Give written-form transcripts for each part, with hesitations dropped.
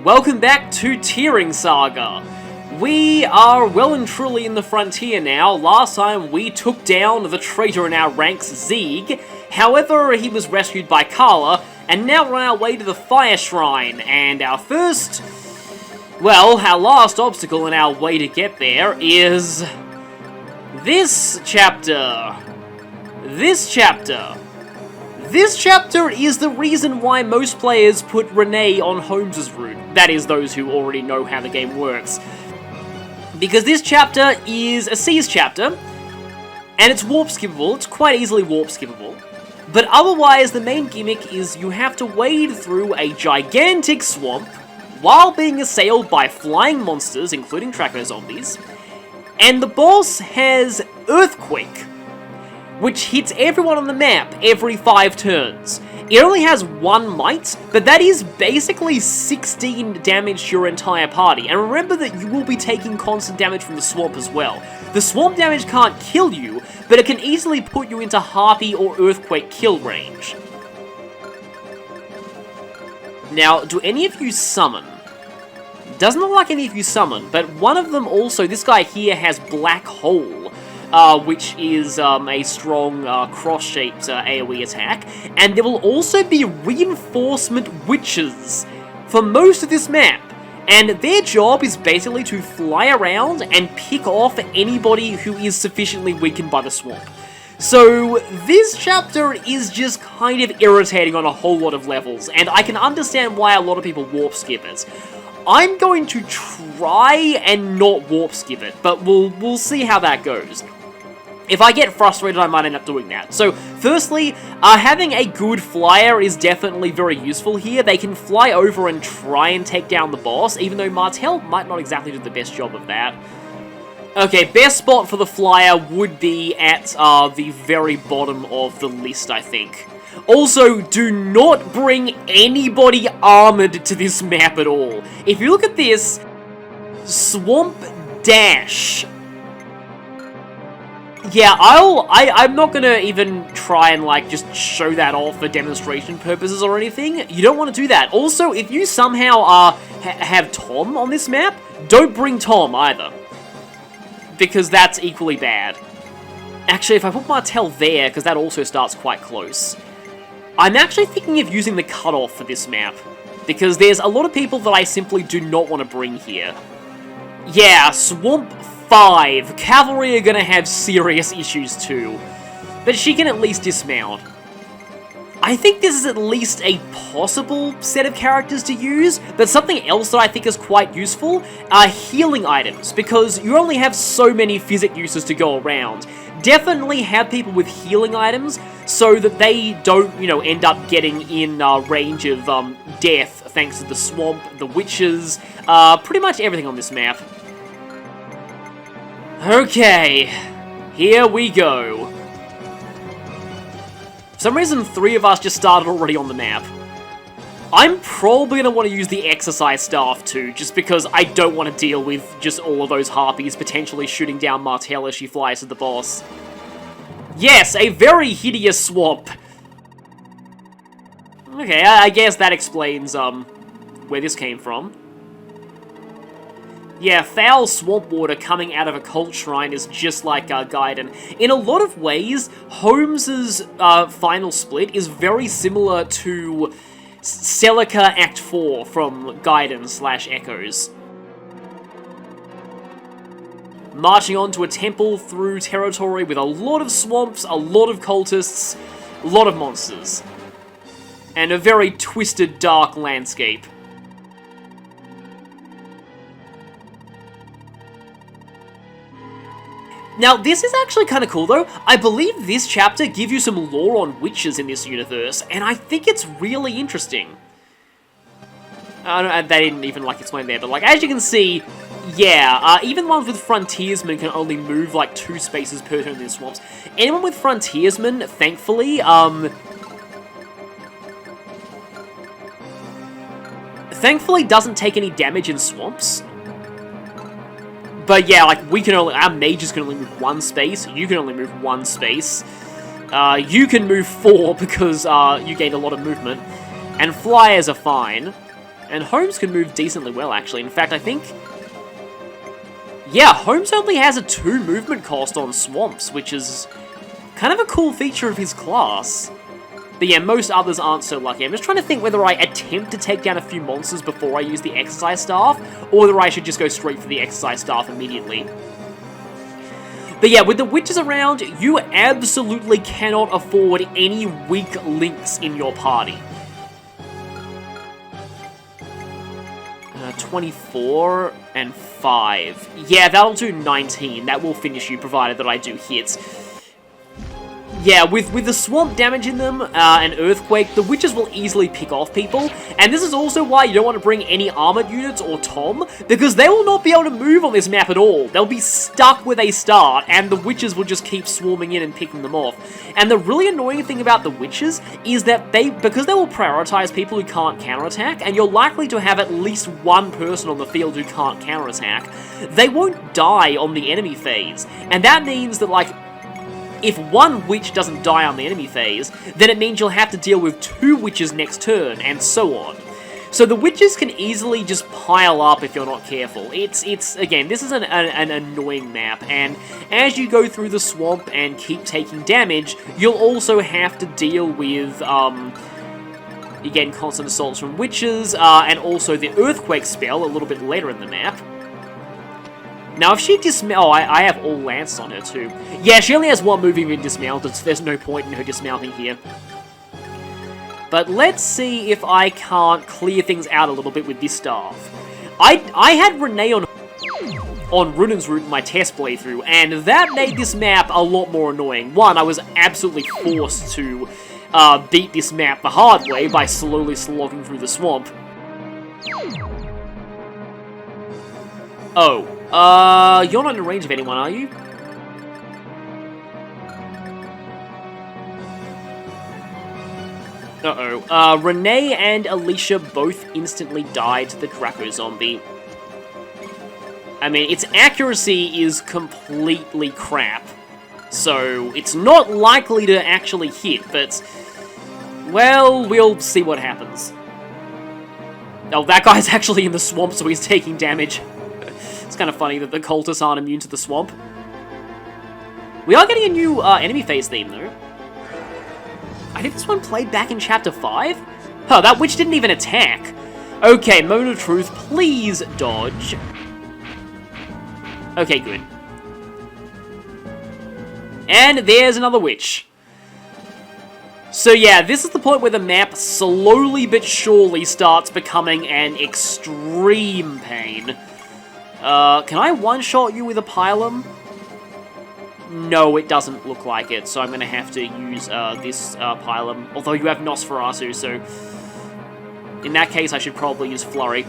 Welcome back to TearRing Saga. We are well and truly in the frontier now. Last time we took down the traitor in our ranks, Zeeg. However, he was rescued by Carla, and now we're on our way to the Fire Shrine. And our last obstacle in our way to get there is this chapter. This chapter is the reason why most players put Renee on Holmes' route. That is, those who already know how the game works. Because this chapter is a Seas chapter, and it's warp skippable. It's quite easily warp skippable. But otherwise, the main gimmick is you have to wade through a gigantic swamp while being assailed by flying monsters, including tracker zombies. And the boss has Earthquake, which hits everyone on the map every 5 turns. It only has 1 might, but that is basically 16 damage to your entire party. And remember that you will be taking constant damage from the swamp as well. The swamp damage can't kill you, but it can easily put you into Harpy or Earthquake kill range. Now, do any of you summon? Doesn't look like any of you summon, but one of them also, this guy here has Black Hole, which is a strong cross-shaped AoE attack, and there will also be Reinforcement Witches for most of this map, and their job is basically to fly around and pick off anybody who is sufficiently weakened by the swamp. So this chapter is just kind of irritating on a whole lot of levels, and I can understand why a lot of people warp skip it. I'm going to try and not warp skip it, but we'll see how that goes. If I get frustrated, I might end up doing that. So, firstly, having a good flyer is definitely very useful here. They can fly over and try and take down the boss, even though Martel might not exactly do the best job of that. Okay, best spot for the flyer would be at the very bottom of the list, I think. Also, do not bring anybody armored to this map at all. If you look at this, Swamp Dash. Yeah, I'm not gonna even try and, just show that off for demonstration purposes or anything. You don't want to do that. Also, if you somehow, have Tom on this map, don't bring Tom either. Because that's equally bad. Actually, if I put Martel there, because that also starts quite close. I'm actually thinking of using the cutoff for this map. Because there's a lot of people that I simply do not want to bring here. Yeah, Swamp 5. Cavalry are gonna have serious issues too. But she can at least dismount. I think this is at least a possible set of characters to use, but something else that I think is quite useful are healing items, because you only have so many physic uses to go around. Definitely have people with healing items, so that they don't, end up getting in range of death, thanks to the swamp, the witches, pretty much everything on this map. Okay, here we go. For some reason, 3 of us just started already on the map. I'm probably going to want to use the exercise staff too, just because I don't want to deal with just all of those harpies potentially shooting down Martel as she flies to the boss. Yes, a very hideous swamp. Okay, I guess that explains, where this came from. Yeah, foul swamp water coming out of a cult shrine is just like Gaiden. In a lot of ways, Holmes' final split is very similar to Celica Act 4 from Gaiden/Echoes. Marching on to a temple through territory with a lot of swamps, a lot of cultists, a lot of monsters. And a very twisted, dark landscape. Now, this is actually kind of cool, though. I believe this chapter gives you some lore on witches in this universe, and I think it's really interesting. They didn't even, explain there, but, as you can see, yeah, even ones with Frontiersmen can only move, 2 spaces per turn in the swamps. Anyone with Frontiersmen, thankfully, doesn't take any damage in swamps. But yeah, our mages can only move 1 space, you can only move 1 space. You can move 4 because you gain a lot of movement. And flyers are fine. And Holmes can move decently well, actually. In fact, I think... yeah, Holmes only has a 2 movement cost on Swamps, which is kind of a cool feature of his class. But yeah, most others aren't so lucky. I'm just trying to think whether I attempt to take down a few monsters before I use the Exercise Staff, or whether I should just go straight for the Exercise Staff immediately. But yeah, with the witches around, you absolutely cannot afford any weak links in your party. 24 and 5. Yeah, that'll do 19. That will finish you, provided that I do hits. Yeah, with the swamp damage in them, and Earthquake, the witches will easily pick off people, and this is also why you don't want to bring any armored units or Tom, because they will not be able to move on this map at all. They'll be stuck where they start, and the witches will just keep swarming in and picking them off. And the really annoying thing about the witches is that because they will prioritize people who can't counterattack, and you're likely to have at least one person on the field who can't counterattack, they won't die on the enemy phase, and that means that, like, if one witch doesn't die on the enemy phase, then it means you'll have to deal with 2 witches next turn, and so on. So the witches can easily just pile up if you're not careful. It's again, this is an annoying map, and as you go through the swamp and keep taking damage, you'll also have to deal with, again, constant assaults from witches, and also the Earthquake spell a little bit later in the map. Now, if she dismount... oh, I have all Lance on her, too. Yeah, she only has 1 move even dismounted, so there's no point in her dismounting here. But let's see if I can't clear things out a little bit with this staff. I had Renee on Runan's Route in my test playthrough, and that made this map a lot more annoying. One, I was absolutely forced to beat this map the hard way by slowly slogging through the swamp. Oh. You're not in range of anyone, are you? Uh-oh. Renee and Alicia both instantly died to the Draco Zombie. I mean, its accuracy is completely crap. So, it's not likely to actually hit, but... well, we'll see what happens. Oh, that guy's actually in the swamp, so he's taking damage. It's kind of funny that the cultists aren't immune to the swamp. We are getting a new enemy phase theme, though. I think this one played back in Chapter 5? Huh, that witch didn't even attack. Okay, moment of truth, please dodge. Okay, good. And there's another witch. So yeah, this is the point where the map slowly but surely starts becoming an extreme pain. Can I one-shot you with a Pylum? No, it doesn't look like it, so I'm gonna have to use, this, Pylum. Although you have Nosferatu, so... in that case, I should probably use Flurry.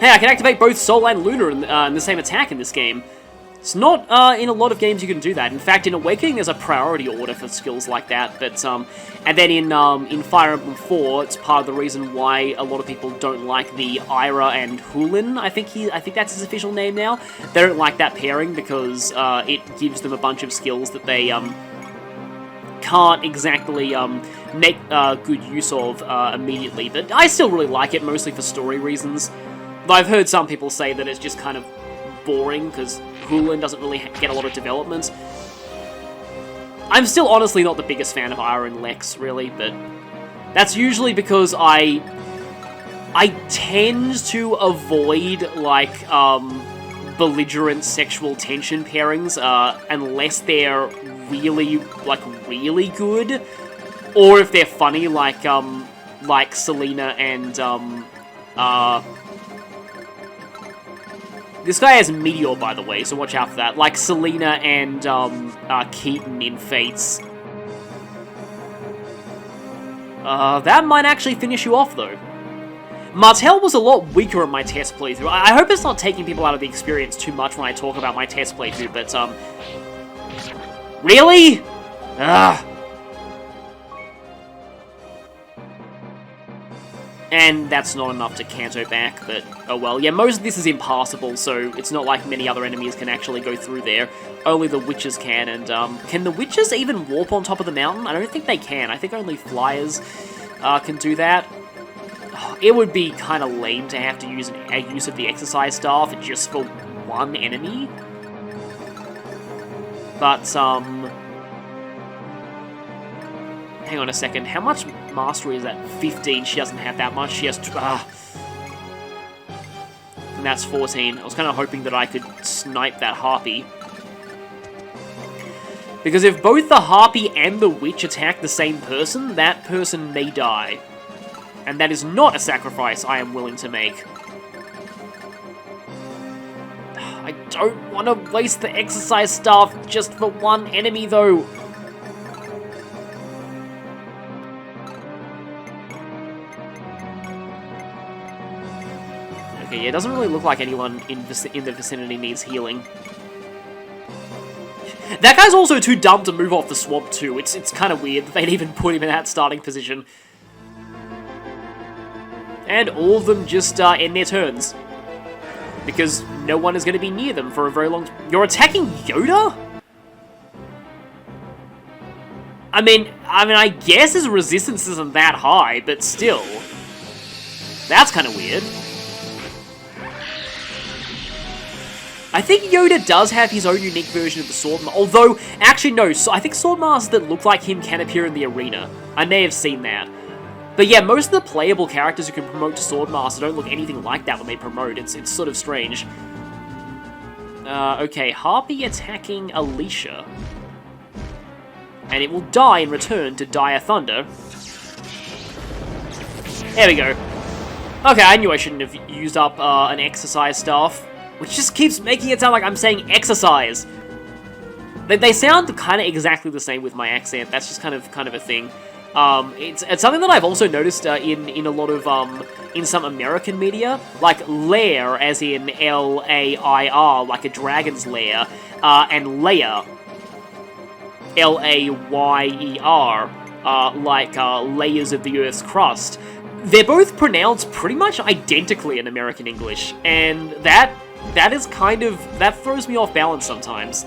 Hey, I can activate both Soul and Lunar in the same attack in this game. It's not in a lot of games you can do that. In fact, in Awakening, there's a priority order for skills like that. But and then in Fire Emblem 4, it's part of the reason why a lot of people don't like the Ira and Hulin. I think that's his official name now. They don't like that pairing because it gives them a bunch of skills that they can't exactly make good use of immediately. But I still really like it, mostly for story reasons. Though I've heard some people say that it's just kind of boring, because Hulin doesn't really get a lot of development. I'm still honestly not the biggest fan of Ira and Lex, really, but that's usually because I tend to avoid, like, belligerent sexual tension pairings, unless they're really, like, really good, or if they're funny, like Selena and, this guy has Meteor, by the way, so watch out for that. Like Selena and Keaton in Fates. That might actually finish you off, though. Martel was a lot weaker in my test playthrough. I hope it's not taking people out of the experience too much when I talk about my test playthrough, but, really? Ugh. And that's not enough to Kanto back, but oh well. Yeah, most of this is impassable, so it's not like many other enemies can actually go through there. Only the witches can, and can the witches even warp on top of the mountain? I don't think they can. I think only flyers can do that. It would be kind of lame to have to use a use of the exercise staff just for one enemy. But, hang on a second. How much mastery is that? 15. She doesn't have that much. She has... And that's 14. I was kind of hoping that I could snipe that harpy. Because if both the harpy and the witch attack the same person, that person may die. And that is not a sacrifice I am willing to make. I don't want to waste the exercise staff just for one enemy, though. Okay, yeah, it doesn't really look like anyone in the vicinity needs healing. That guy's also too dumb to move off the swamp, too. It's kind of weird that they'd even put him in that starting position. And all of them just end their turns. Because no one is going to be near them for a very long time. You're attacking Yoda? I mean, I guess his resistance isn't that high, but still. That's kind of weird. I think Yoda does have his own unique version of the Sword Master. Although, actually no, so I think Sword Masters that look like him can appear in the arena. I may have seen that. But yeah, most of the playable characters who can promote to Swordmaster don't look anything like that when they promote. It's sort of strange. Okay, Harpy attacking Alicia. And it will die in return to Dire Thunder. There we go. Okay, I knew I shouldn't have used up an exercise staff. Which just keeps making it sound like I'm saying exercise. They sound kind of exactly the same with my accent. That's just kind of a thing. It's something that I've also noticed in a lot of in some American media, like lair, as in L-A-I-R, like a dragon's lair, and Leia, L-A-Y-E-R, like layers of the Earth's crust. They're both pronounced pretty much identically in American English, and that is kind of that throws me off balance sometimes.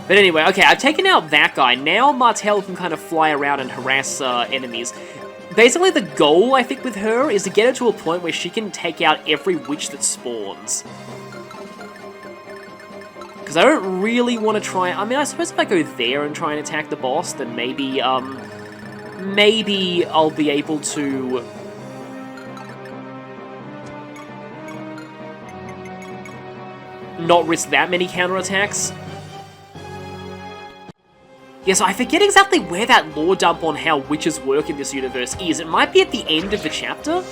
But anyway, okay, I've taken out that guy. Now Martel can kind of fly around and harass enemies. Basically, the goal, I think, with her is to get her to a point where she can take out every witch that spawns. Because I don't really want to try... I mean, I suppose if I go there and try and attack the boss, then maybe, maybe I'll be able to... not risk that many counterattacks. Yeah, so I forget exactly where that lore dump on how witches work in this universe is. It might be at the end of the chapter?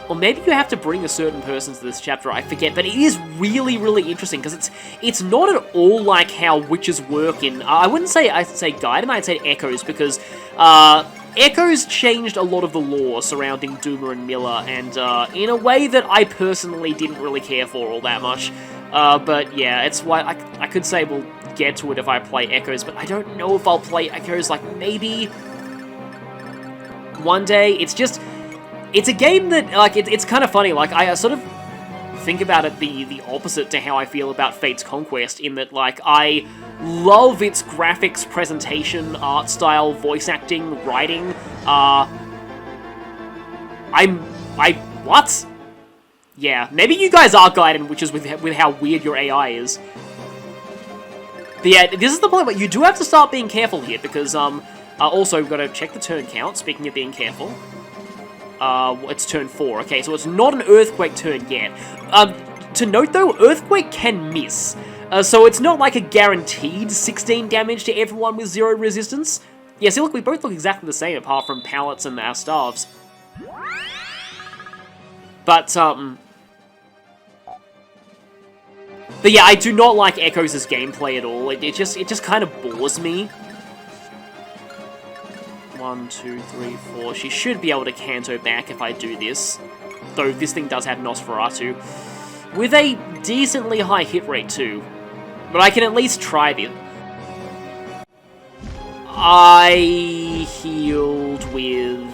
Or maybe you have to bring a certain person to this chapter, I forget. But it is really, really interesting, because it's not at all like how witches work in... I wouldn't say Gaiden, I'd say Echoes, because Echoes changed a lot of the lore surrounding Duma and Miller, and in a way that I personally didn't really care for all that much. But yeah, it's why I could say we'll get to it if I play Echoes, but I don't know if I'll play Echoes, like, maybe one day. It's a game that, like, it's kind of funny, like, I sort of think about it the opposite to how I feel about Fate's Conquest, in that, like, I love its graphics, presentation, art style, voice acting, writing. What? Yeah, maybe you guys are Gaiden witches with how weird your AI is. But yeah, this is the point where you do have to start being careful here, because, also, we've got to check the turn count, speaking of being careful. It's turn 4, okay, so it's not an Earthquake turn yet. To note, though, Earthquake can miss. So it's not like a guaranteed 16 damage to everyone with 0 resistance. Yeah, see, look, we both look exactly the same, apart from pallets and our staves. But yeah, I do not like Echoes' gameplay at all. It just kind of bores me. 1, 2, 3, 4. She should be able to Kanto back if I do this. Though this thing does have Nosferatu. With a decently high hit rate too. But I can at least try this. I healed with...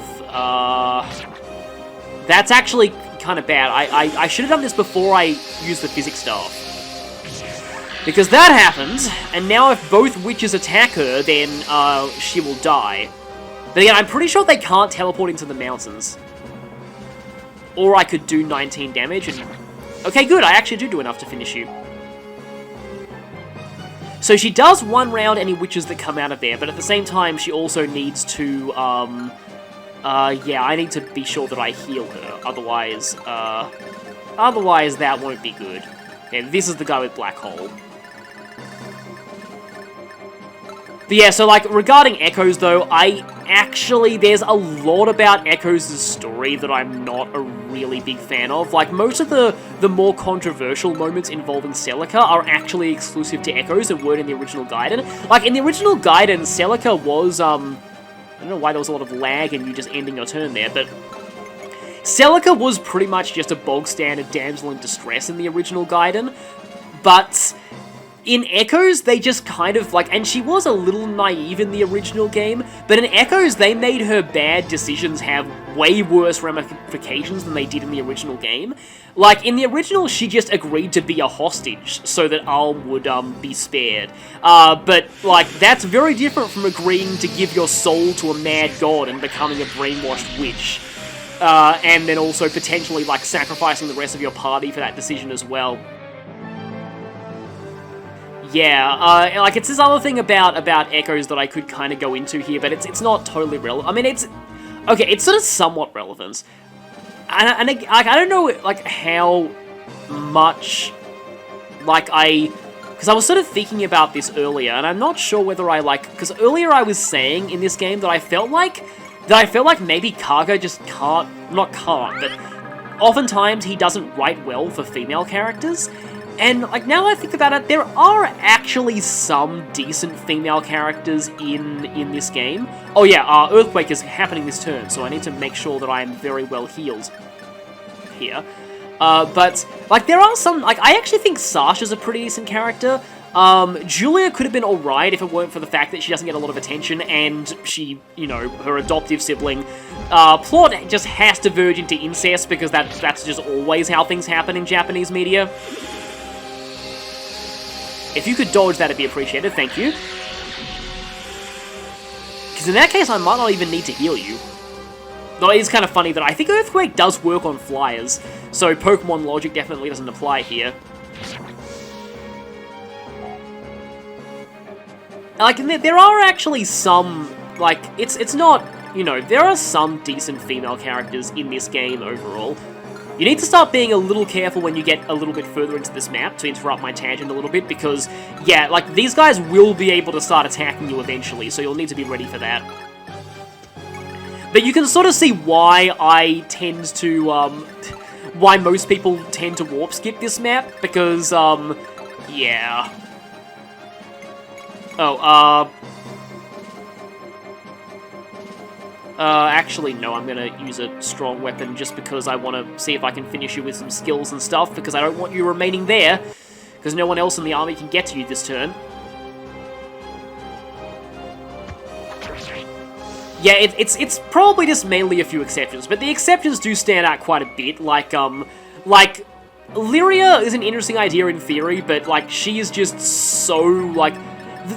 That's actually kind of bad. I should have done this before I used the physics staff. Because that happened, and now if both witches attack her, then she will die. But again, I'm pretty sure they can't teleport into the mountains. Or I could do 19 damage and... Okay, good, I actually do enough to finish you. So she does one round any witches that come out of there, but at the same time, she also needs to, yeah, I need to be sure that I heal her, otherwise that won't be good. Okay, this is the guy with Black Hole. But yeah, so like, regarding Echoes though, there's a lot about Echoes' story that I'm not a really big fan of. Like, most of the more controversial moments involving Celica are actually exclusive to Echoes and weren't in the original Gaiden. Like, in the original Gaiden, Celica was, I don't know why there was a lot of lag and you just ending your turn there, but Celica was pretty much just a bog-standard damsel in distress in the original Gaiden, but in Echoes, they just kind of, like, and she was a little naive in the original game, but in Echoes, they made her bad decisions have way worse ramifications than they did in the original game. Like, in the original, she just agreed to be a hostage so that Alm would, be spared. But, like, that's very different from agreeing to give your soul to a mad god and becoming a brainwashed witch. And then also potentially, like, sacrificing the rest of your party for that decision as well. Yeah, like, it's this other thing about Echoes that I could kind of go into here, but it's not totally relevant. I mean, it's sort of somewhat relevant. And I don't know, like, how much, like, because I was sort of thinking about this earlier, and I'm not sure whether because earlier I was saying in this game that I felt like maybe Kaga just but oftentimes he doesn't write well for female characters. And, like, now that I think about it, there are actually some decent female characters in this game. Oh yeah, Earthquake is happening this turn, so I need to make sure that I am very well healed here. But, like, there are some, like, I actually think Sasha's a pretty decent character. Julia could have been alright if it weren't for the fact that she doesn't get a lot of attention, and she, you know, her adoptive sibling. Plot just has to verge into incest, because that's just always how things happen in Japanese media. If you could dodge, that'd be appreciated, thank you. Because in that case, I might not even need to heal you. Though it is kind of funny that I think Earthquake does work on flyers, so Pokemon logic definitely doesn't apply here. Like, there are actually some, like, it's not, you know, there are some decent female characters in this game overall. You need to start being a little careful when you get a little bit further into this map, to interrupt my tangent a little bit, because, yeah, like, these guys will be able to start attacking you eventually, so you'll need to be ready for that. But you can sort of see why I tend to, why most people tend to warp skip this map, because, yeah. Oh, actually, no, I'm gonna use a strong weapon just because I want to see if I can finish you with some skills and stuff, because I don't want you remaining there, because no one else in the army can get to you this turn. Yeah, it's probably just mainly a few exceptions, but the exceptions do stand out quite a bit, like, Lyria is an interesting idea in theory, but, like, she is just so, like,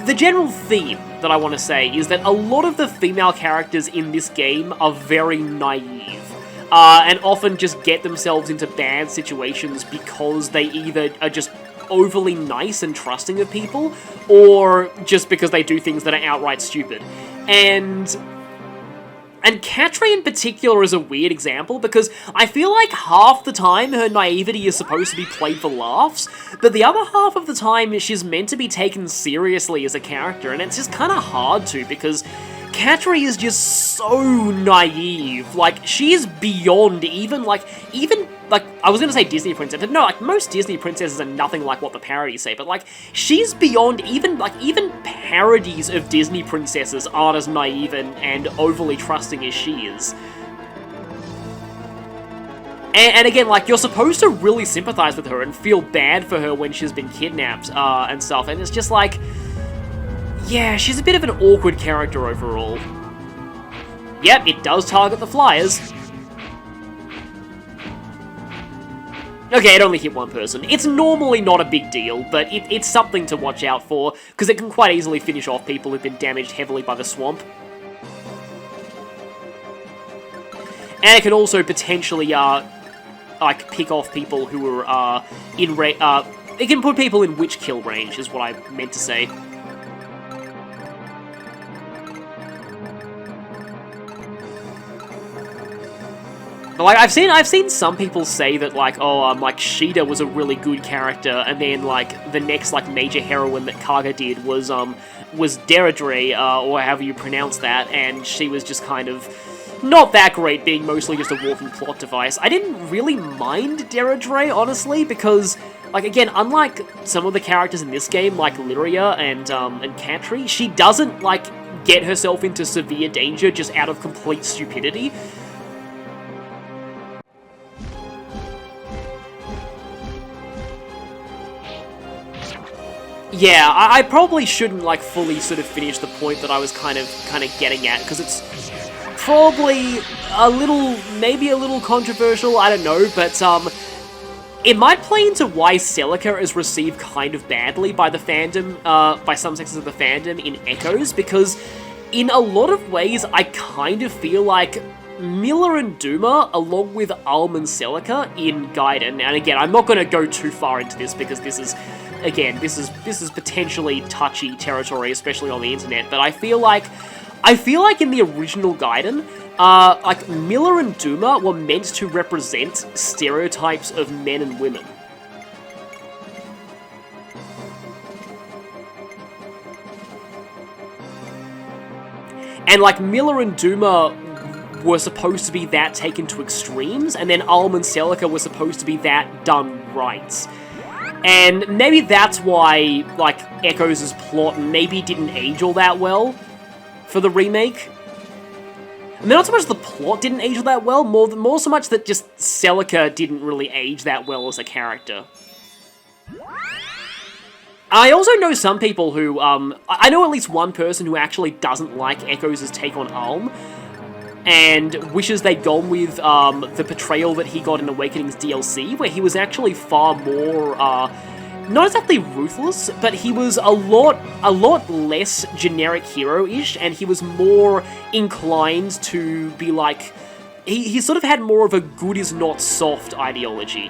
the general theme that I want to say is that a lot of the female characters in this game are very naive, and often just get themselves into bad situations because they either are just overly nice and trusting of people, or just because they do things that are outright stupid. And Katri in particular is a weird example, because I feel like half the time her naivety is supposed to be played for laughs, but the other half of the time she's meant to be taken seriously as a character, and it's just kind of hard to, because Katri is just so naive. Like, she is beyond even, I was gonna say Disney princess, but no, like, most Disney princesses are nothing like what the parodies say, but, like, she's beyond even parodies of Disney princesses aren't as naive and overly trusting as she is. And again, like, you're supposed to really sympathize with her and feel bad for her when she's been kidnapped, and stuff, and it's just like, yeah, she's a bit of an awkward character overall. Yep, it does target the flyers. Okay, it only hit one person. It's normally not a big deal, but it's something to watch out for, because it can quite easily finish off people who've been damaged heavily by the swamp. And it can also potentially, like, pick off people who are, it can put people in witch kill range, is what I meant to say. Like, I've seen some people say that, like, oh, like, Sheeta was a really good character, and then, like, the next, like, major heroine that Kaga did was Deirdre, or however you pronounce that, and she was just kind of not that great, being mostly just a walking plot device. I didn't really mind Deirdre, honestly, because, like, again, unlike some of the characters in this game, like Lyria and Katri, she doesn't, like, get herself into severe danger just out of complete stupidity. Yeah, I probably shouldn't, like, fully sort of finish the point that I was kind of getting at, because it's probably a little, maybe a little controversial, I don't know, but, it might play into why Celica is received kind of badly by the fandom, by some sections of the fandom in Echoes, because in a lot of ways, I kind of feel like Miller and Duma, along with Alm and Celica in Gaiden, and again, I'm not going to go too far into this because this is, again, this is potentially touchy territory, especially on the internet, but I feel like in the original Gaiden, like, Miller and Duma were meant to represent stereotypes of men and women. And, like, Miller and Duma were supposed to be that taken to extremes, and then Alm and Celica were supposed to be that done right. And maybe that's why, like, Echoes' plot maybe didn't age all that well for the remake. I mean, not so much the plot didn't age all that well, more so much that just Celica didn't really age that well as a character. I also know some people who, I know at least one person who actually doesn't like Echoes' take on Alm, and wishes they'd gone with the portrayal that he got in Awakening's DLC, where he was actually far more, not exactly ruthless, but he was a lot less generic hero-ish, and he was more inclined to be like, he sort of had more of a good is not soft ideology.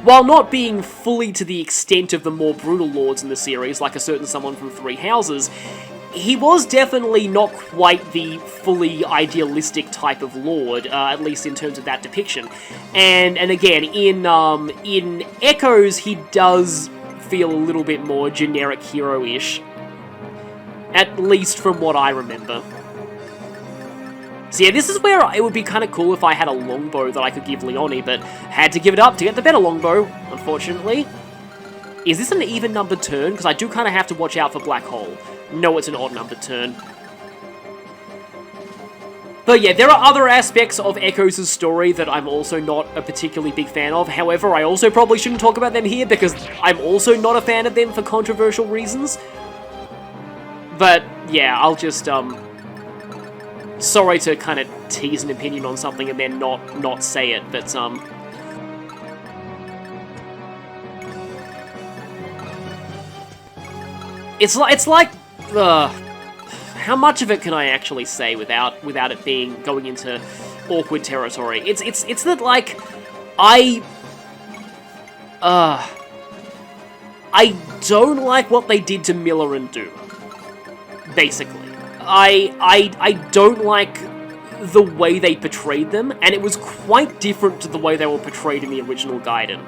While not being fully to the extent of the more brutal lords in the series, like a certain someone from Three Houses, he was definitely not quite the fully idealistic type of lord, at least in terms of that depiction. And again, in Echoes, he does feel a little bit more generic hero-ish. At least from what I remember. So yeah, this is where it would be kind of cool if I had a longbow that I could give Leonie, but had to give it up to get the better longbow, unfortunately. Is this an even-numbered turn? Because I do kind of have to watch out for Black Hole. No, it's an odd-numbered turn. But yeah, there are other aspects of Echoes' story that I'm also not a particularly big fan of. However, I also probably shouldn't talk about them here because I'm also not a fan of them for controversial reasons. But yeah, I'll just, sorry to kind of tease an opinion on something and then not say it, but, It's like, how much of it can I actually say without it being going into awkward territory? It's that, like, I don't like what they did to Miller and Duma, basically. I don't like the way they portrayed them, and it was quite different to the way they were portrayed in the original Gaiden.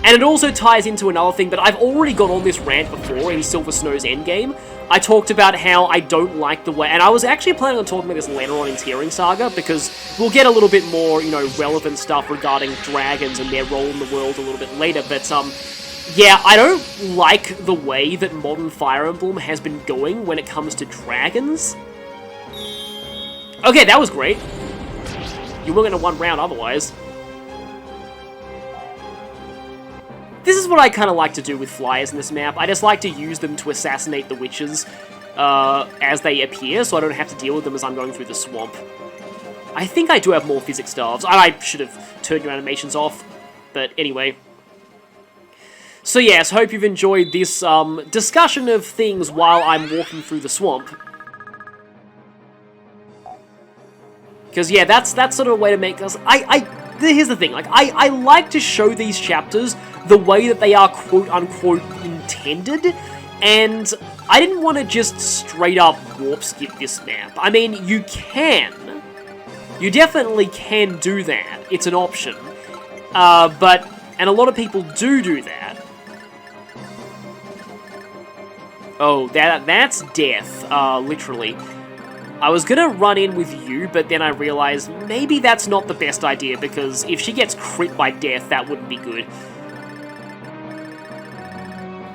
And it also ties into another thing, but I've already gone on this rant before in Silver Snow's Endgame. I talked about how I don't like the way, and I was actually planning on talking about this later on in TearRing Saga, because we'll get a little bit more, you know, relevant stuff regarding dragons and their role in the world a little bit later, but, yeah, I don't like the way that modern Fire Emblem has been going when it comes to dragons. Okay, that was great. You weren't going to one round otherwise. This is what I kind of like to do with flyers in this map. I just like to use them to assassinate the witches as they appear, so I don't have to deal with them as I'm going through the swamp. I think I do have more physics staves. I should have turned your animations off, but anyway. So yes, hope you've enjoyed this discussion of things while I'm walking through the swamp. Because yeah, that's sort of a way to make us... Here's the thing, like, I like to show these chapters the way that they are quote-unquote intended, and I didn't want to just straight-up warp-skip this map. I mean, you can. You definitely can do that. It's an option. And a lot of people do that. Oh, that's death, literally. I was gonna run in with you, but then I realized maybe that's not the best idea, because if she gets crit by death, that wouldn't be good.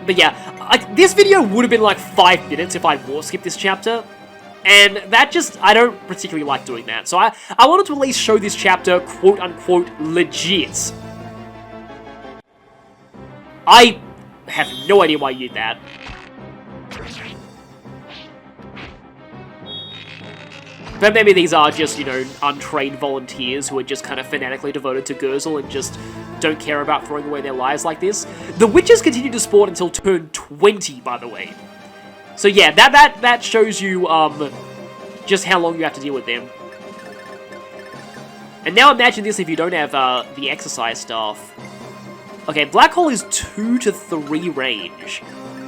But yeah, this video would have been like 5 minutes if I'd warp skipped this chapter, and that just, I don't particularly like doing that. So I wanted to at least show this chapter quote-unquote legit. I have no idea why you did that. But maybe these are just, you know, untrained volunteers who are just kind of fanatically devoted to Gurzel and just don't care about throwing away their lives like this. The witches continue to spawn until turn 20, by the way. So yeah, that shows you just how long you have to deal with them. And now imagine this if you don't have the exercise staff. Okay, Black Hole is 2 to 3 range,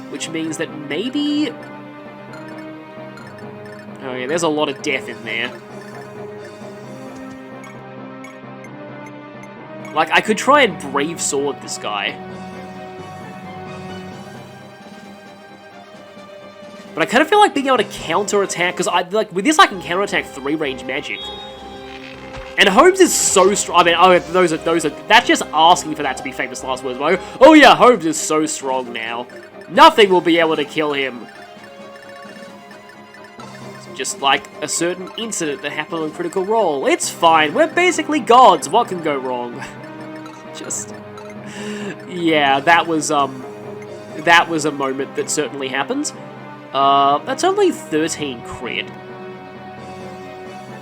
which means that maybe... Oh yeah, there's a lot of death in there. Like, I could try and Brave Sword this guy. But I kind of feel like being able to counter-attack, because like with this I can counter-attack 3-range magic. And Holmes is so strong. I mean, oh, those are, that's just asking for that to be famous last words. Oh yeah, Holmes is so strong now. Nothing will be able to kill him. Just like a certain incident that happened on Critical Role. It's fine, we're basically gods, what can go wrong? Just... yeah, that was a moment that certainly happened. That's only 13 crit.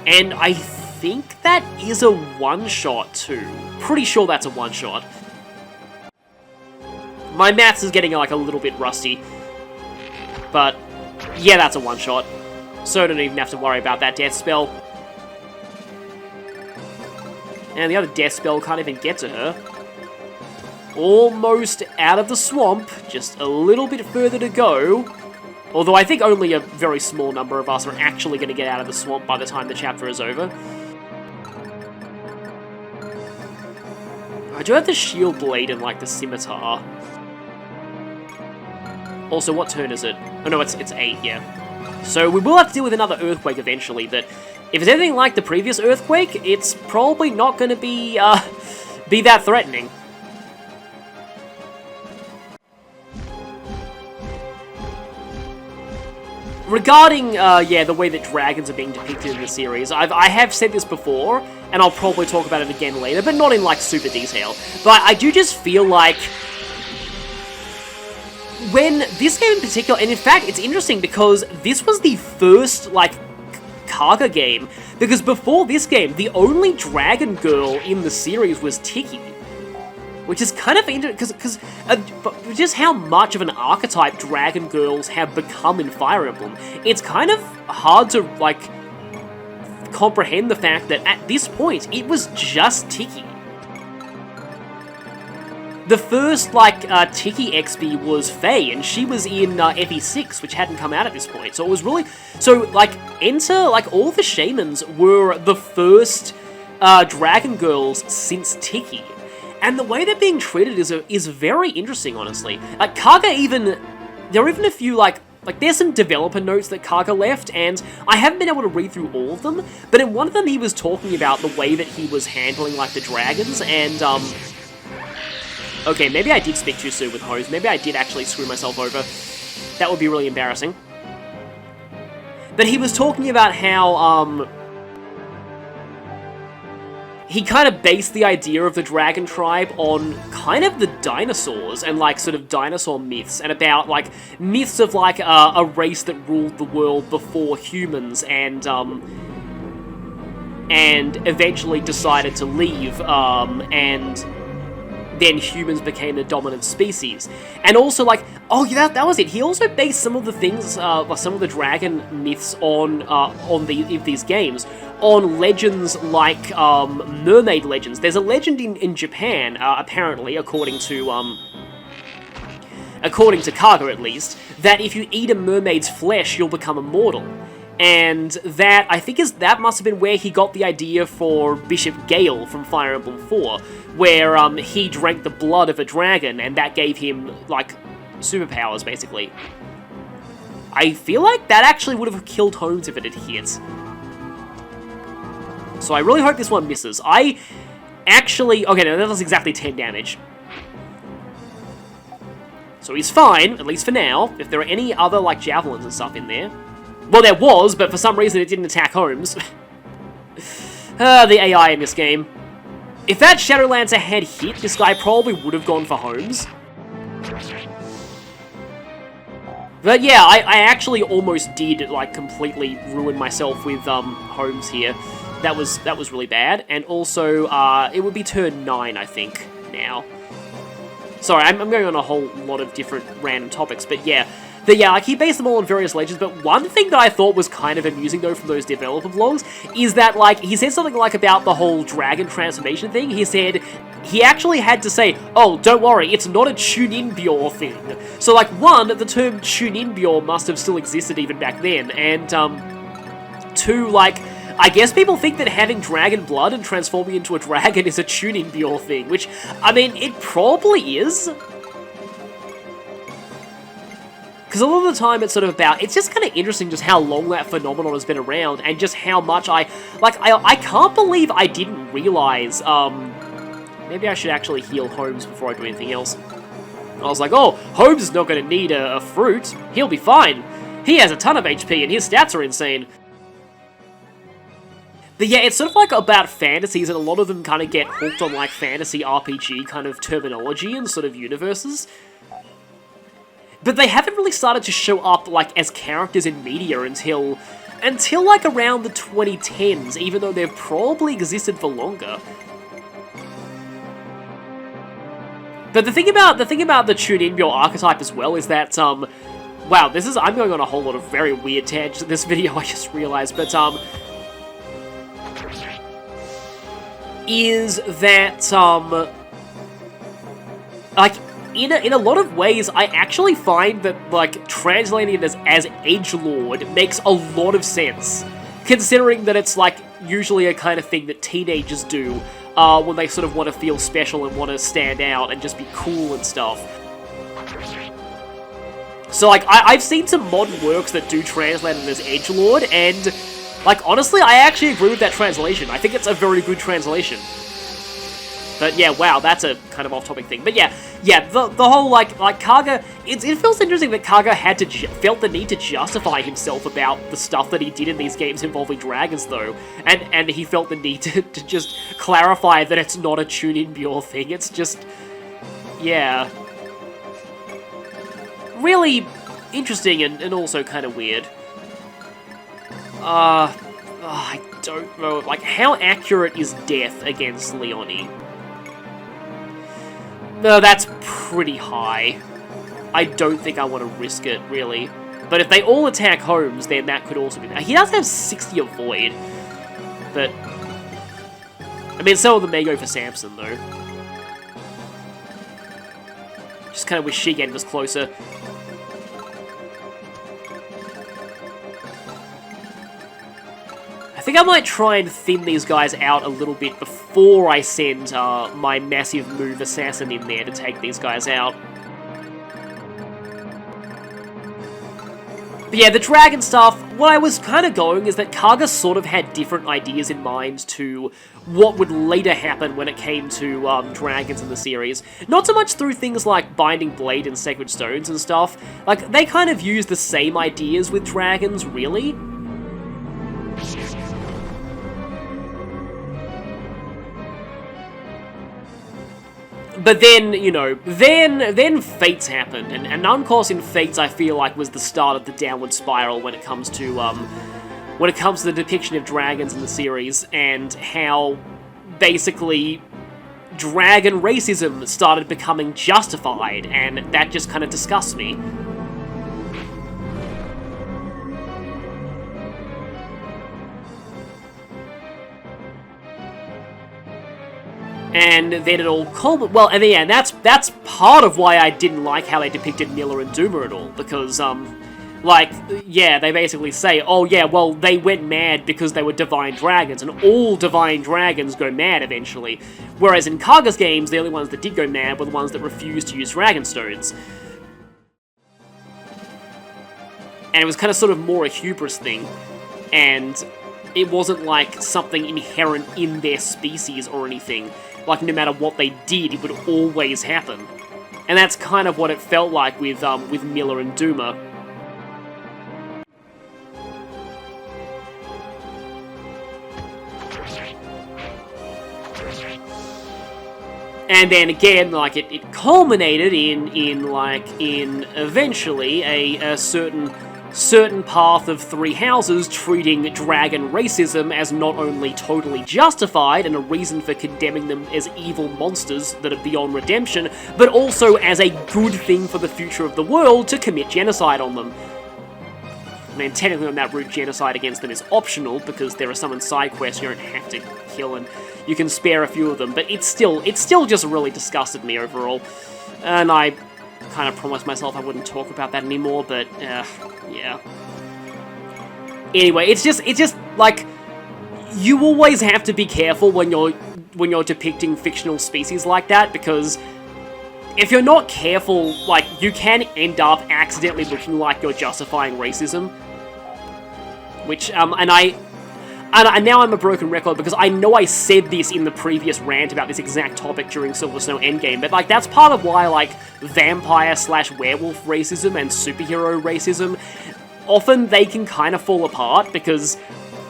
And I think that is a one-shot too. Pretty sure that's a one-shot. My maths is getting like a little bit rusty. But, yeah, that's a one-shot. So I don't even have to worry about that death spell. And the other death spell can't even get to her. Almost out of the swamp, just a little bit further to go. Although I think only a very small number of us are actually going to get out of the swamp by the time the chapter is over. I do have the shield blade and like the scimitar. Also, what turn is it? Oh no, it's 8, yeah. So we will have to deal with another earthquake eventually, but if it's anything like the previous earthquake, it's probably not going to be that threatening. Regarding, yeah, the way that dragons are being depicted in the series, I have said this before, and I'll probably talk about it again later, but not in, like, super detail. But I do just feel like... when this game in particular, and in fact, it's interesting because this was the first, like, Saga game, because before this game, the only dragon girl in the series was Tiki, which is kind of interesting, because just how much of an archetype dragon girls have become in Fire Emblem, it's kind of hard to, like, comprehend the fact that at this point, it was just Tiki. The first, like, Tiki XP was Faye, and she was in FE6, which hadn't come out at this point. So it was really... so, like, all the shamans were the first dragon girls since Tiki. And the way they're being treated is very interesting, honestly. Like, Kaga even... there are even a few, like, there's some developer notes that Kaga left, and I haven't been able to read through all of them, but in one of them he was talking about the way that he was handling, like, the dragons, and, okay, maybe I did speak too soon with Hose. Maybe I did actually screw myself over. That would be really embarrassing. But he was talking about how, he kind of based the idea of the dragon tribe on kind of the dinosaurs and, like, sort of dinosaur myths, and about, like, myths of, like, a race that ruled the world before humans and eventually decided to leave, and then humans became the dominant species. And also, like, oh yeah, that was it. He also based some of the things, some of the dragon myths on these games, on legends like mermaid legends. There's a legend in Japan, apparently, according to Kaga at least, that if you eat a mermaid's flesh, you'll become immortal. And that, I think, that must have been where he got the idea for Bishop Gale from Fire Emblem 4, where he drank the blood of a dragon, and that gave him, like, superpowers, basically. I feel like that actually would have killed Holmes if it had hit. So I really hope this one misses. Okay, no, that was exactly 10 damage. So he's fine, at least for now. If there are any other, like, javelins and stuff in there. Well, there was, but for some reason it didn't attack Holmes. The AI in this game. If that Shadowlancer had hit, this guy probably would have gone for Holmes. But yeah, I actually almost did, like, completely ruin myself with Holmes here. That was really bad. And also, it would be turn 9, I think, now. Sorry, I'm going on a whole lot of different random topics, but yeah. Like, he based them all on various legends, but one thing that I thought was kind of amusing, though, from those developer vlogs, is that, like, he said something, like, about the whole dragon transformation thing. He said he actually had to say, oh, don't worry, it's not a Chuninbyor thing. So, like, one, the term Chuninbyor must have still existed even back then, and, two, like, I guess people think that having dragon blood and transforming into a dragon is a Chuninbyor thing, which, I mean, it probably is. Because a lot of the time it's sort of about, it's just kind of interesting just how long that phenomenon has been around, and just how much I can't believe I didn't realize, maybe I should actually heal Holmes before I do anything else. I was like, oh, Holmes is not going to need a fruit, he'll be fine. He has a ton of HP and his stats are insane. But yeah, it's sort of like about fantasies, and a lot of them kind of get hooked on, like, fantasy RPG kind of terminology and sort of universes. But they haven't really started to show up, like, as characters in media until like, around the 2010s, even though they've probably existed for longer. But the thing about the Chuninbyor archetype as well is that, wow, I'm going on a whole lot of very weird tangents in this video, I just realized, but, is that, like, in a lot of ways, I actually find that, like, translating it as edgelord makes a lot of sense, considering that it's, like, usually a kind of thing that teenagers do when they sort of want to feel special and want to stand out and just be cool and stuff. So, like, I've seen some modern works that do translate it as edgelord, and, like, honestly, I actually agree with that translation. I think it's a very good translation. But yeah, wow, that's a kind of off-topic thing. But yeah, the whole, like Kaga, it feels interesting that Kaga felt the need to justify himself about the stuff that he did in these games involving dragons, though. And he felt the need to just clarify that it's not a Chuninbyor thing, it's just, yeah. Really interesting and also kind of weird. I don't know, like, how accurate is Death against Leonie? No, that's pretty high. I don't think I want to risk it, really. But if they all attack Holmes, then that could also be... He does have 60 Avoid. But... I mean, some of them may go for Samson, though. Just kind of wish Shigen was closer. I think I might try and thin these guys out a little bit before I send my massive move assassin in there to take these guys out. But yeah, the dragon stuff, what I was kind of going is that Kaga sort of had different ideas in mind to what would later happen when it came to dragons in the series. Not so much through things like Binding Blade and Sacred Stones and stuff. Like, they kind of use the same ideas with dragons, really. But then, you know, then Fates happened, and Uncausing Fates I feel like was the start of the downward spiral when it comes to the depiction of dragons in the series, and how basically dragon racism started becoming justified, and that just kind of disgusts me. And then it all culminated. Well, and yeah, that's part of why I didn't like how they depicted Miller and Duma at all, because like, yeah, they basically say, oh yeah, well, they went mad because they were divine dragons, and all divine dragons go mad eventually. Whereas in Kaga's games, the only ones that did go mad were the ones that refused to use dragon stones. And it was kind of sort of more a hubris thing, and it wasn't like something inherent in their species or anything. Like, no matter what they did, it would always happen. And that's kind of what it felt like with Miller and Duma. And then again, like, it culminated in eventually a certain path of three houses treating dragon racism as not only totally justified and a reason for condemning them as evil monsters that are beyond redemption, but also as a good thing for the future of the world to commit genocide on them. I mean, technically on that route, genocide against them is optional, because there are some in side quests you don't have to kill, and you can spare a few of them, but it still just really disgusted me overall. And I kind of promised myself I wouldn't talk about that anymore, but, yeah. Anyway, it's just, like, you always have to be careful when you're depicting fictional species like that, because if you're not careful, like, you can end up accidentally looking like you're justifying racism. Which, and now I'm a broken record, because I know I said this in the previous rant about this exact topic during Silver Snow Endgame, but, like, that's part of why, like, vampire/werewolf racism and superhero racism, often they can kind of fall apart, because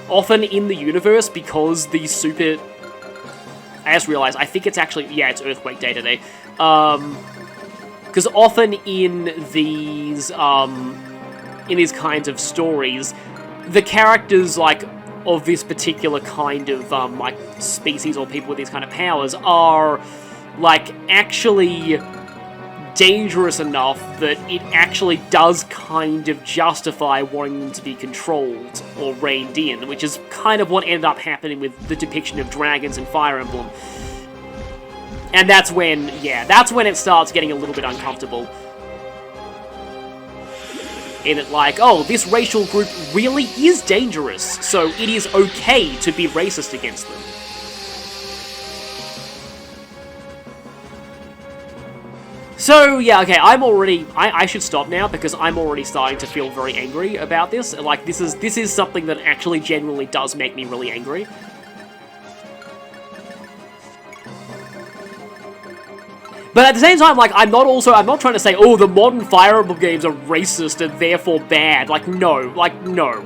often in the universe, because the I just realized, I think it's actually, yeah, it's Earthquake Day today, because often in these kinds of stories, the characters, like, of this particular kind of, like, species or people with these kind of powers are, like, actually dangerous enough that it actually does kind of justify wanting them to be controlled or reined in, which is kind of what ended up happening with the depiction of dragons in Fire Emblem. And that's when it starts getting a little bit uncomfortable. In it, like, oh, this racial group really is dangerous, so it is okay to be racist against them. So, yeah, okay, I should stop now, because I'm already starting to feel very angry about this. Like, this is something that actually genuinely does make me really angry. But at the same time, like, I'm not trying to say, oh, the modern Fire Emblem games are racist and therefore bad. Like, no.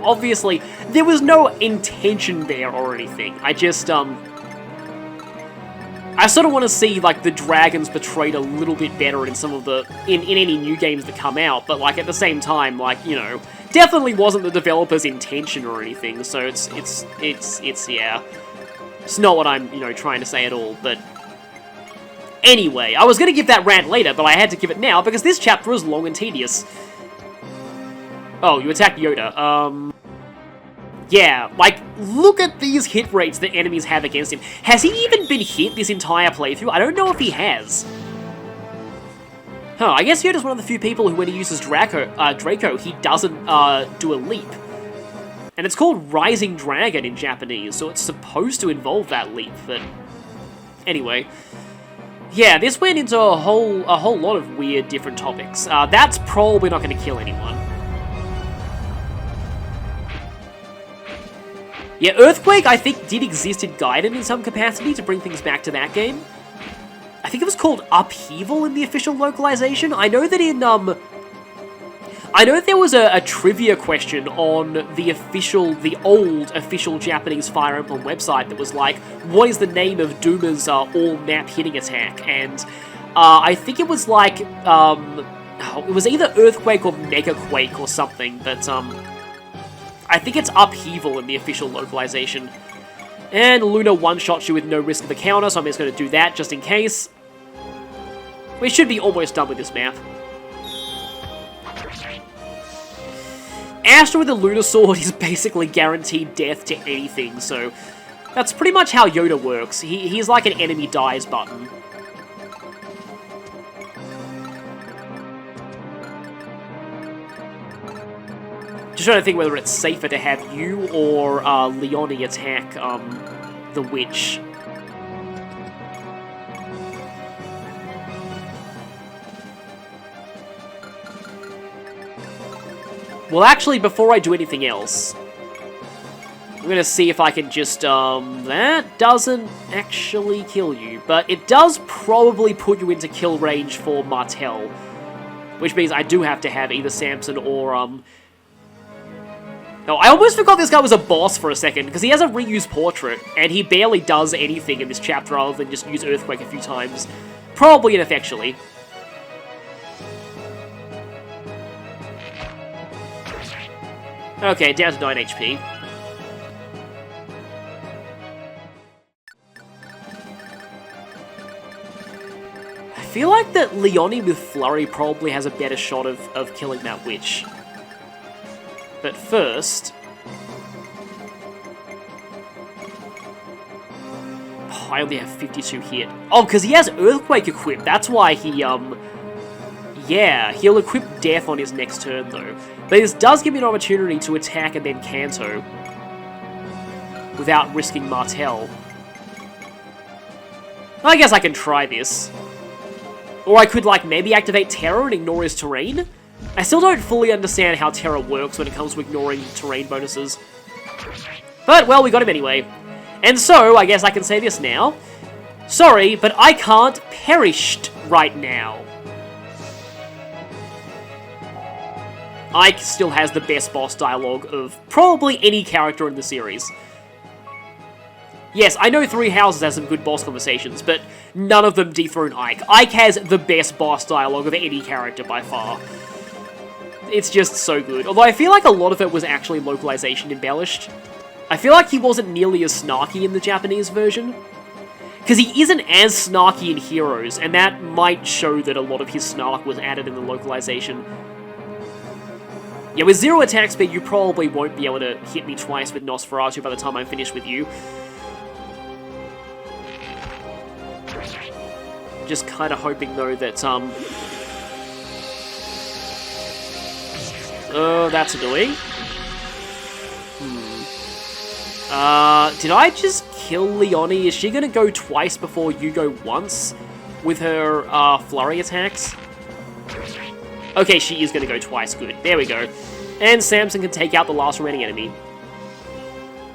Obviously, there was no intention there or anything. I just, I sort of want to see, like, the dragons portrayed a little bit better in some of in any new games that come out, but, like, at the same time, like, you know, definitely wasn't the developer's intention or anything, so it's, yeah. It's not what I'm, you know, trying to say at all, but anyway, I was going to give that rant later, but I had to give it now, because this chapter is long and tedious. Oh, you attacked Yoda. Yeah, like, look at these hit rates that enemies have against him. Has he even been hit this entire playthrough? I don't know if he has. Huh, I guess Yoda's one of the few people who, when he uses Draco, he doesn't, do a leap. And it's called Rising Dragon in Japanese, so it's supposed to involve that leap, but anyway. Yeah, this went into a whole lot of weird different topics. That's probably not going to kill anyone. Yeah, Earthquake, I think, did exist in Gaiden in some capacity to bring things back to that game. I think it was called Upheaval in the official localization. I know that in, I know there was a trivia question on the old official Japanese Fire Emblem website that was like, what is the name of Duma's all-map hitting attack? And I think it was like, it was either Earthquake or Mega Quake or something, but, I think it's Upheaval in the official localization. And Luna one-shots you with no risk of a counter, so I'm just going to do that just in case. We should be almost done with this map. Astro with the Lunar Sword is basically guaranteed death to anything, so that's pretty much how Yoda works. He's like an enemy dies button. Just trying to think whether it's safer to have you or Leonie attack the witch. Well, actually, before I do anything else, I'm gonna see if I can just, that doesn't actually kill you, but it does probably put you into kill range for Martel, which means I do have to have either Samson or, Oh, I almost forgot this guy was a boss for a second, because he has a reused portrait, and he barely does anything in this chapter other than just use Earthquake a few times. Probably ineffectually. Okay, down to 9 HP. I feel like that Leonie with Flurry probably has a better shot of killing that witch. But first... Oh, I only have 52 hit. Oh, because he has Earthquake equipped. That's why he, yeah, he'll equip Death on his next turn, though. But this does give me an opportunity to attack and then Kanto. Without risking Martel. I guess I can try this. Or I could, like, maybe activate Terror and ignore his terrain? I still don't fully understand how Terror works when it comes to ignoring terrain bonuses. But, well, we got him anyway. And so, I guess I can say this now. Sorry, but I can't perished right now. Ike still has the best boss dialogue of probably any character in the series. Yes, I know Three Houses has some good boss conversations, but none of them dethrone Ike. Ike has the best boss dialogue of any character by far. It's just so good. Although I feel like a lot of it was actually localization embellished. I feel like he wasn't nearly as snarky in the Japanese version. Because he isn't as snarky in Heroes, and that might show that a lot of his snark was added in the localization. Yeah, with 0 attack speed, you probably won't be able to hit me twice with Nosferatu by the time I'm finished with you. Just kind of hoping, though, that, oh, that's annoying. Did I just kill Leonie? Is she gonna go twice before you go once with her, flurry attacks? Okay, she is gonna go twice, good. There we go. And Samson can take out the last remaining enemy.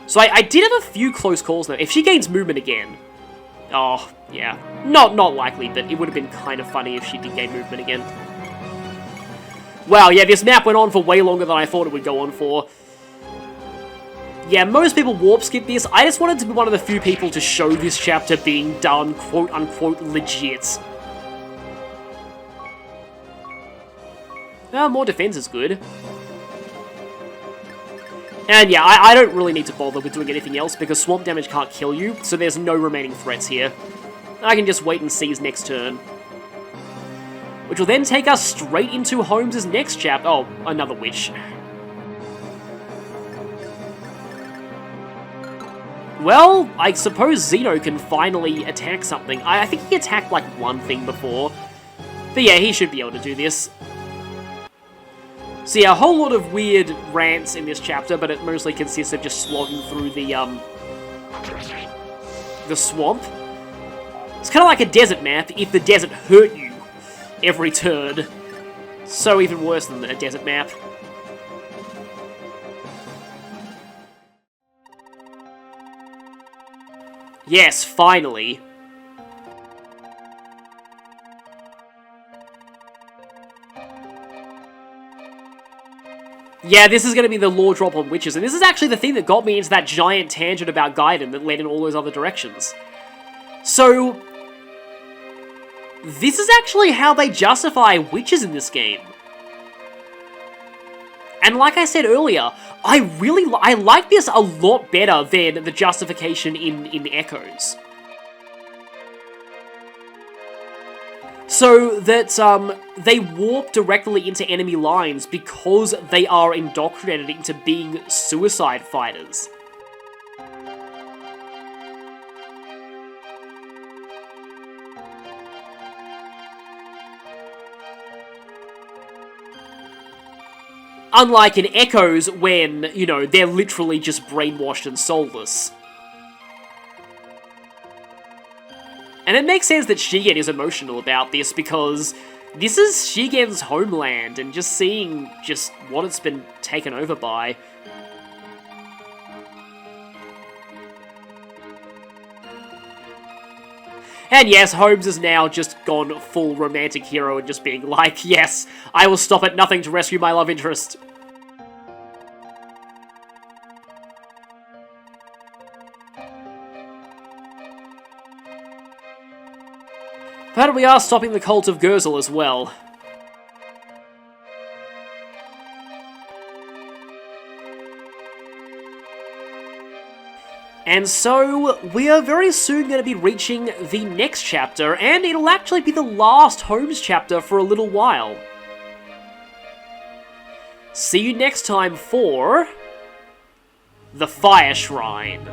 So I did have a few close calls now. If she gains movement again... Oh, yeah. Not likely, but it would have been kind of funny if she did gain movement again. Wow, yeah, this map went on for way longer than I thought it would go on for. Yeah, most people warp skip this. I just wanted to be one of the few people to show this chapter being done quote-unquote legit. More defense is good. And yeah, I don't really need to bother with doing anything else because swamp damage can't kill you, so there's no remaining threats here. I can just wait and see his next turn. Which will then take us straight into Holmes' next chapter. Oh, another witch. Well, I suppose Zeno can finally attack something. I think he attacked like one thing before. But yeah, he should be able to do this. So yeah, a whole lot of weird rants in this chapter, but it mostly consists of just slogging through the swamp. It's kind of like a desert map if the desert hurt you every turn. So even worse than a desert map. Yes, finally. Yeah, this is going to be the lore drop on witches, and this is actually the thing that got me into that giant tangent about Gaiden that led in all those other directions. So, this is actually how they justify witches in this game. And like I said earlier, I like this a lot better than the justification in Echoes. So that they warp directly into enemy lines because they are indoctrinated into being suicide fighters. Unlike in Echoes, when, you know, they're literally just brainwashed and soulless. And it makes sense that Shigen is emotional about this, because this is Shigen's homeland, and just seeing just what it's been taken over by. And yes, Holmes has now just gone full romantic hero and just being like, yes, I will stop at nothing to rescue my love interest. But we are stopping the cult of Gurzel as well. And so, we are very soon going to be reaching the next chapter, and it'll actually be the last Holmes chapter for a little while. See you next time for the Fire Shrine.